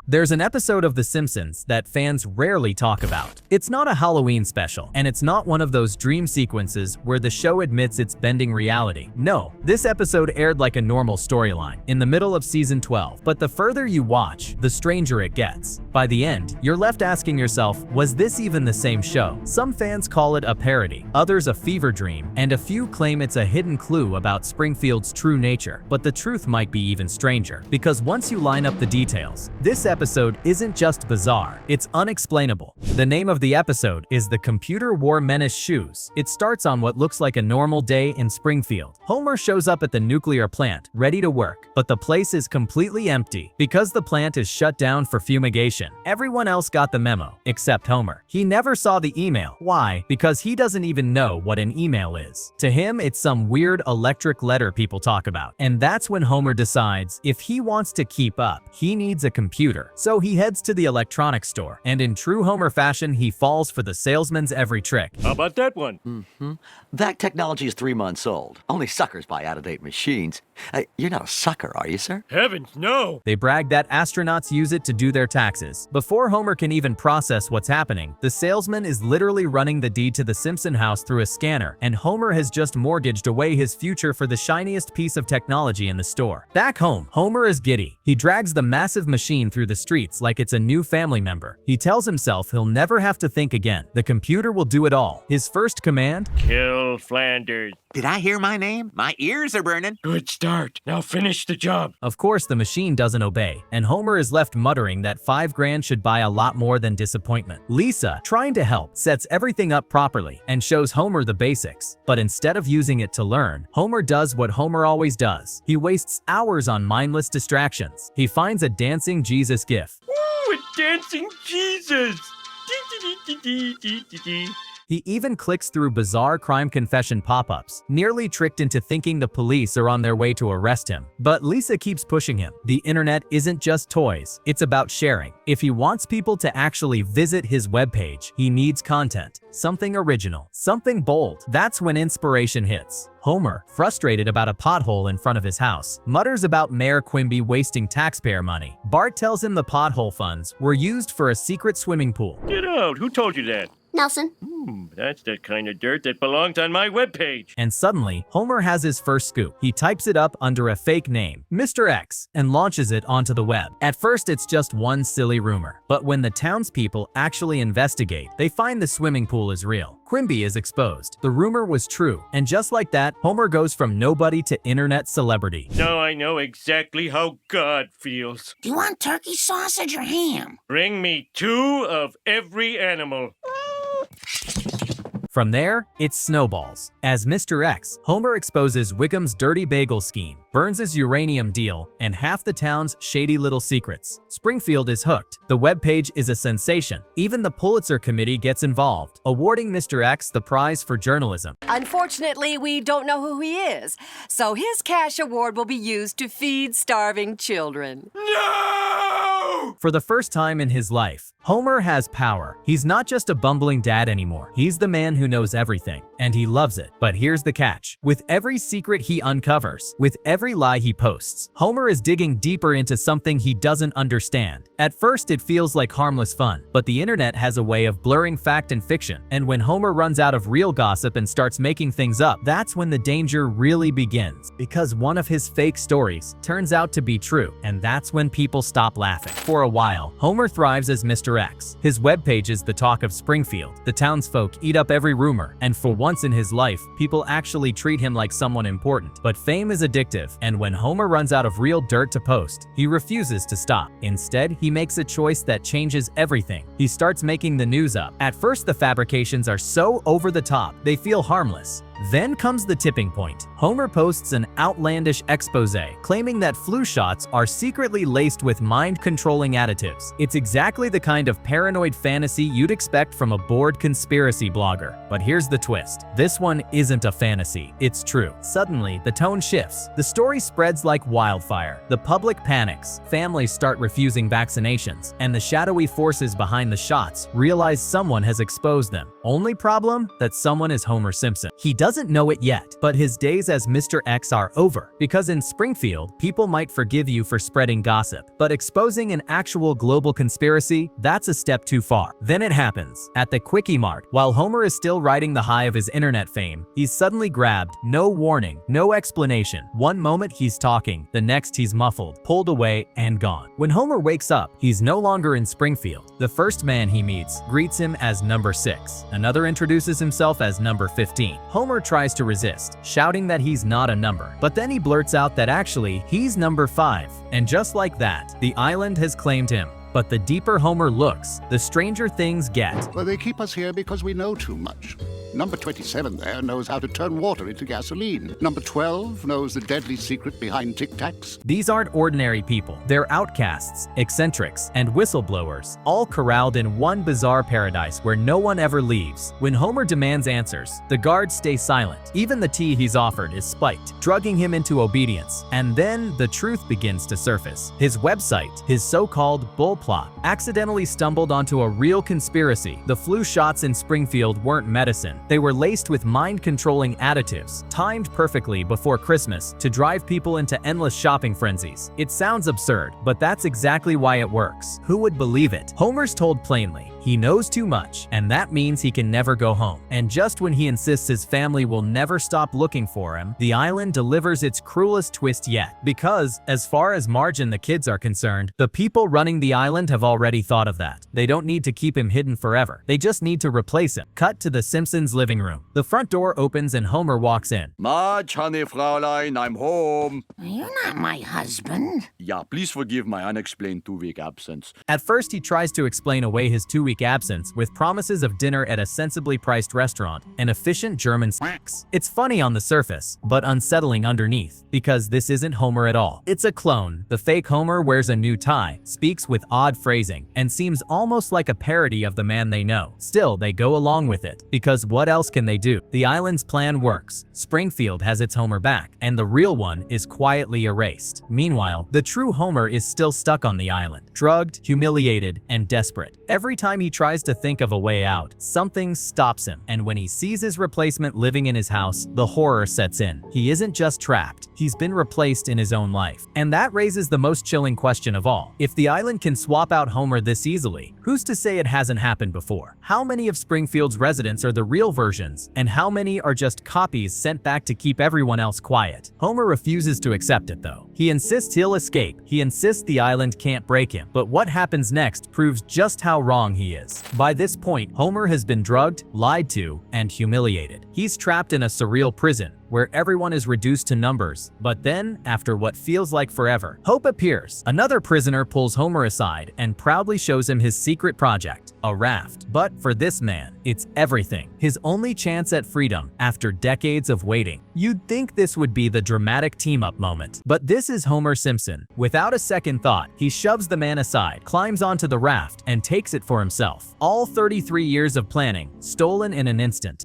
There's an episode of The Simpsons that fans rarely talk about. It's not a Halloween special, and it's not one of those dream sequences where the show admits it's bending reality. No, this episode aired like a normal storyline, in the middle of season 12. But the further you watch, the stranger it gets. By the end, you're left asking yourself, was this even the same show? Some fans call it a parody, others a fever dream, and a few claim it's a hidden clue about Springfield's true nature. But the truth might be even stranger, because once you line up the details, this episode isn't just bizarre, it's unexplainable. The name of the episode is The Computer Wore Menace Shoes. It starts on what looks like a normal day in Springfield. Homer shows up at the nuclear plant, ready to work, but the place is completely empty. Because the plant is shut down for fumigation, everyone else got the memo, except Homer. He never saw the email. Why? Because he doesn't even know what an email is. To him, it's some weird electric letter people talk about. And that's when Homer decides if he wants to keep up, he needs a computer. So he heads to the electronics store, and in true Homer fashion, he falls for the salesman's every trick. How about that one? That technology is 3 months old. Only suckers buy out-of-date machines. You're not a sucker, are you, sir? Heavens, no! They brag that astronauts use it to do their taxes. Before Homer can even process what's happening, the salesman is literally running the deed to the Simpson house through a scanner, and Homer has just mortgaged away his future for the shiniest piece of technology in the store. Back home, Homer is giddy. He drags the massive machine through the streets like it's a new family member. He tells himself he'll never have to think again. The computer will do it all. His first command? Kill Flanders. Did I hear my name? My ears are burning. Good start. Now finish the job. Of course, the machine doesn't obey, and Homer is left muttering that $5,000 should buy a lot more than disappointment. Lisa, trying to help, sets everything up properly and shows Homer the basics. But instead of using it to learn, Homer does what Homer always does. He wastes hours on mindless distractions. He finds a dancing Jesus gif. Ooh, a dancing Jesus! He even clicks through bizarre crime confession pop-ups, nearly tricked into thinking the police are on their way to arrest him. But Lisa keeps pushing him. The internet isn't just toys, it's about sharing. If he wants people to actually visit his webpage, he needs content. Something original, something bold. That's when inspiration hits. Homer, frustrated about a pothole in front of his house, mutters about Mayor Quimby wasting taxpayer money. Bart tells him the pothole funds were used for a secret swimming pool. Get out. Who told you that? Nelson. That's the kind of dirt that belongs on my webpage. And suddenly, Homer has his first scoop. He types it up under a fake name, Mr. X, and launches it onto the web. At first, it's just one silly rumor. But when the townspeople actually investigate, they find the swimming pool is real. Quimby is exposed. The rumor was true. And just like that, Homer goes from nobody to internet celebrity. Now I know exactly how God feels. Do you want turkey sausage or ham? Bring me 2 of every animal. From there, it snowballs. As Mr. X, Homer exposes Wickham's dirty bagel scheme, burns his uranium deal, and half the town's shady little secrets. Springfield is hooked. The webpage is a sensation. Even the Pulitzer Committee gets involved, awarding Mr. X the prize for journalism. Unfortunately, we don't know who he is, so his cash award will be used to feed starving children. No! For the first time in his life, Homer has power. He's not just a bumbling dad anymore. He's the man who knows everything, and he loves it. But here's the catch. With every secret he uncovers, with every lie he posts, Homer is digging deeper into something he doesn't understand. At first, it feels like harmless fun, but the internet has a way of blurring fact and fiction. And when Homer runs out of real gossip and starts making things up, that's when the danger really begins. Because one of his fake stories turns out to be true, and that's when people stop laughing. For a while, Homer thrives as Mr. X. His webpage is the talk of Springfield. The townsfolk eat up every rumor, and for once in his life, people actually treat him like someone important. But fame is addictive, and when Homer runs out of real dirt to post, he refuses to stop. Instead, he makes a choice that changes everything. He starts making the news up. At first, the fabrications are so over the top, they feel harmless. Then comes the tipping point. Homer posts an outlandish expose claiming that flu shots are secretly laced with mind-controlling additives. It's exactly the kind of paranoid fantasy you'd expect from a bored conspiracy blogger. But here's the twist. This one isn't a fantasy, it's true. Suddenly, the tone shifts. The story spreads like wildfire. The public panics. Families start refusing vaccinations, and the shadowy forces behind the shots realize someone has exposed them. Only problem? That someone is Homer Simpson. He doesn't doesn't know it yet, but his days as Mr. X are over. Because in Springfield, people might forgive you for spreading gossip, but exposing an actual global conspiracy, that's a step too far. Then it happens. At the Quickie Mart, while Homer is still riding the high of his internet fame, he's suddenly grabbed. No warning, no explanation. One moment he's talking, the next he's muffled, pulled away, and gone. When Homer wakes up, he's no longer in Springfield. The first man he meets greets him as number 6. Another introduces himself as number 15. Homer tries to resist, shouting that he's not a number. But then he blurts out that actually, he's number 5. And just like that, the island has claimed him. But the deeper Homer looks, the stranger things get. Well, they keep us here because we know too much. Number 27 there knows how to turn water into gasoline. Number 12 knows the deadly secret behind Tic Tacs. These aren't ordinary people. They're outcasts, eccentrics, and whistleblowers, all corralled in one bizarre paradise where no one ever leaves. When Homer demands answers, the guards stay silent. Even the tea he's offered is spiked, drugging him into obedience. And then the truth begins to surface. His website, his so-called bull plot, accidentally stumbled onto a real conspiracy. The flu shots in Springfield weren't medicine. They were laced with mind-controlling additives, timed perfectly before Christmas to drive people into endless shopping frenzies. It sounds absurd, but that's exactly why it works. Who would believe it? Homer's told plainly, he knows too much, and that means he can never go home. And just when he insists his family will never stop looking for him, the island delivers its cruelest twist yet. Because, as far as Marge and the kids are concerned, the people running the island have already thought of that. They don't need to keep him hidden forever. They just need to replace him. Cut to the Simpsons living room. The front door opens and Homer walks in. Marge, honey, Fraulein, I'm home. You're not my husband. Yeah, please forgive my unexplained 2-week absence. At first, he tries to explain away his 2-week absence with promises of dinner at a sensibly priced restaurant and efficient German snacks. It's funny on the surface, but unsettling underneath, because this isn't Homer at all. It's a clone. The fake Homer wears a new tie, speaks with odd phrasing, and seems almost like a parody of the man they know. Still, they go along with it, because what else can they do? The island's plan works. Springfield has its Homer back, and the real one is quietly erased. Meanwhile, the true Homer is still stuck on the island, drugged, humiliated, and desperate. Every time he tries to think of a way out, something stops him, and when he sees his replacement living in his house, the horror sets in. He isn't just trapped, he's been replaced in his own life. And that raises the most chilling question of all. If the island can swap out Homer this easily, who's to say it hasn't happened before? How many of Springfield's residents are the real versions, and how many are just copies sent back to keep everyone else quiet? Homer refuses to accept it though. He insists he'll escape. He insists the island can't break him. But what happens next proves just how wrong he is. By this point, Homer has been drugged, lied to, and humiliated. He's trapped in a surreal prison where everyone is reduced to numbers. But then, after what feels like forever, hope appears. Another prisoner pulls Homer aside and proudly shows him his secret project, a raft. But for this man, it's everything. His only chance at freedom after decades of waiting. You'd think this would be the dramatic team-up moment. But this is Homer Simpson. Without a second thought, he shoves the man aside, climbs onto the raft, and takes it for himself. All 33 years of planning, stolen in an instant.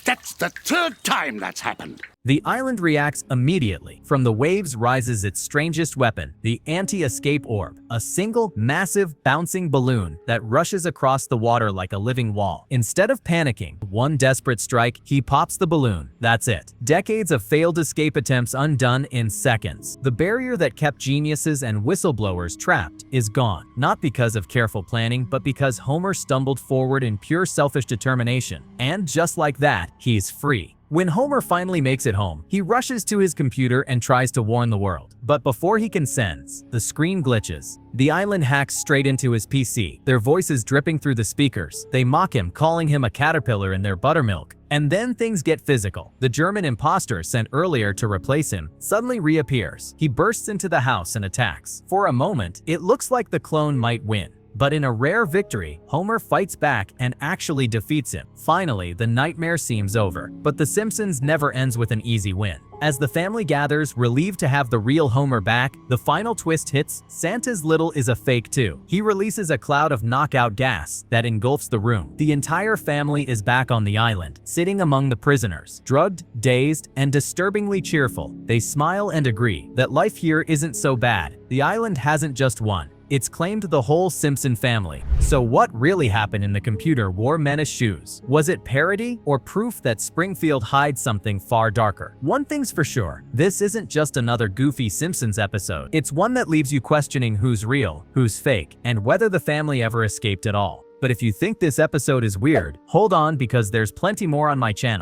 That's the third time that's happened. The island reacts immediately. From the waves rises its strangest weapon, the anti-escape orb, a single, massive, bouncing balloon that rushes across the water like a living wall. Instead of panicking, one desperate strike, he pops the balloon. That's it. Decades of failed escape attempts undone in seconds. The barrier that kept geniuses and whistleblowers trapped is gone. Not because of careful planning, but because Homer stumbled forward in pure selfish determination. And just like that, he's free. When Homer finally makes it home, he rushes to his computer and tries to warn the world. But before he can sense, the screen glitches. The island hacks straight into his PC, their voices dripping through the speakers. They mock him, calling him a caterpillar in their buttermilk. And then things get physical. The German imposter sent earlier to replace him suddenly reappears. He bursts into the house and attacks. For a moment, it looks like the clone might win. But in a rare victory, Homer fights back and actually defeats him. Finally, the nightmare seems over. But The Simpsons never ends with an easy win. As the family gathers, relieved to have the real Homer back, the final twist hits. Santa's Little is a fake too. He releases a cloud of knockout gas that engulfs the room. The entire family is back on the island, sitting among the prisoners, drugged, dazed, and disturbingly cheerful. They smile and agree that life here isn't so bad. The island hasn't just won. It's claimed the whole Simpson family. So what really happened in the computer wore Menace shoes? Was it parody or proof that Springfield hides something far darker? One thing's for sure, this isn't just another goofy Simpsons episode. It's one that leaves you questioning who's real, who's fake, and whether the family ever escaped at all. But if you think this episode is weird, hold on because there's plenty more on my channel.